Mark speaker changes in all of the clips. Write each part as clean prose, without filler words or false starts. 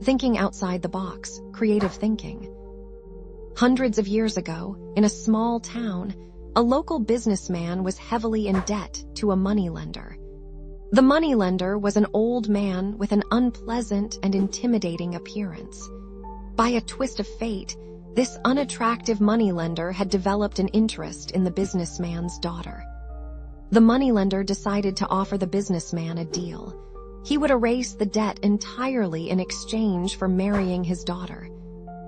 Speaker 1: Thinking outside the box, creative thinking. Hundreds of years ago, in a small town, a local businessman was heavily in debt to a moneylender. The moneylender was an old man with an unpleasant and intimidating appearance. By a twist of fate, this unattractive moneylender had developed an interest in the businessman's daughter. The moneylender decided to offer the businessman a deal. He would erase the debt entirely in exchange for marrying his daughter.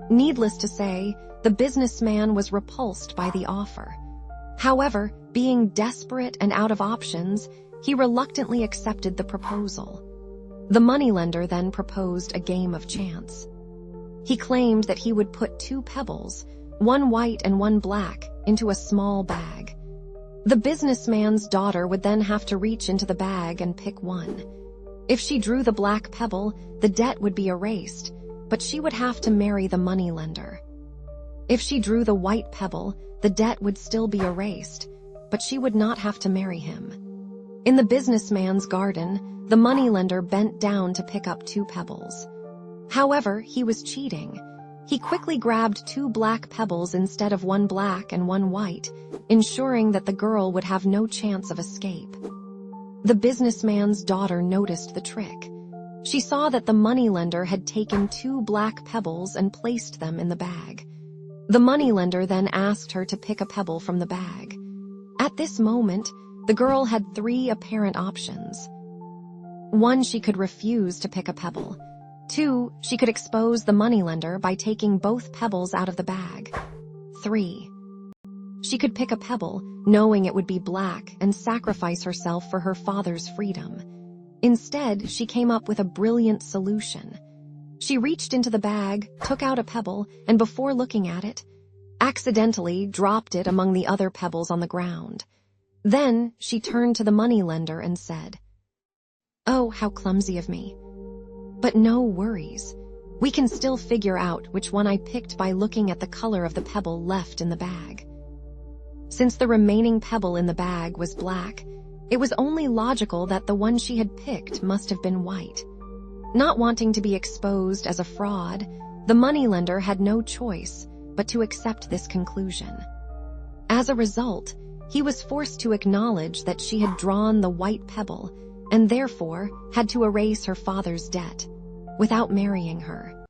Speaker 1: Needless to say, the businessman was repulsed by the offer. However, being desperate and out of options, he reluctantly accepted the proposal. The moneylender then proposed a game of chance. He claimed that he would put 2 pebbles, one white and one black, into a small bag. The businessman's daughter would then have to reach into the bag and pick one. If she drew the black pebble, the debt would be erased, but she would have to marry the moneylender. If she drew the white pebble, the debt would still be erased, but she would not have to marry him. In the businessman's garden, the moneylender bent down to pick up 2 pebbles. However, he was cheating. He quickly grabbed 2 black pebbles instead of one black and one white, ensuring that the girl would have no chance of escape. The businessman's daughter noticed the trick. She saw that the moneylender had taken 2 black pebbles and placed them in the bag. The moneylender then asked her to pick a pebble from the bag. At this moment, the girl had 3 apparent options. 1, she could refuse to pick a pebble. 2, she could expose the moneylender by taking both pebbles out of the bag. 3, she could pick a pebble, knowing it would be black, and sacrifice herself for her father's freedom. Instead, she came up with a brilliant solution. She reached into the bag, took out a pebble, and before looking at it, accidentally dropped it among the other pebbles on the ground. Then she turned to the moneylender and said, "Oh, how clumsy of me. But no worries. We can still figure out which one I picked by looking at the color of the pebble left in the bag." Since the remaining pebble in the bag was black, it was only logical that the one she had picked must have been white. Not wanting to be exposed as a fraud, the moneylender had no choice but to accept this conclusion. As a result, he was forced to acknowledge that she had drawn the white pebble and therefore had to erase her father's debt without marrying her.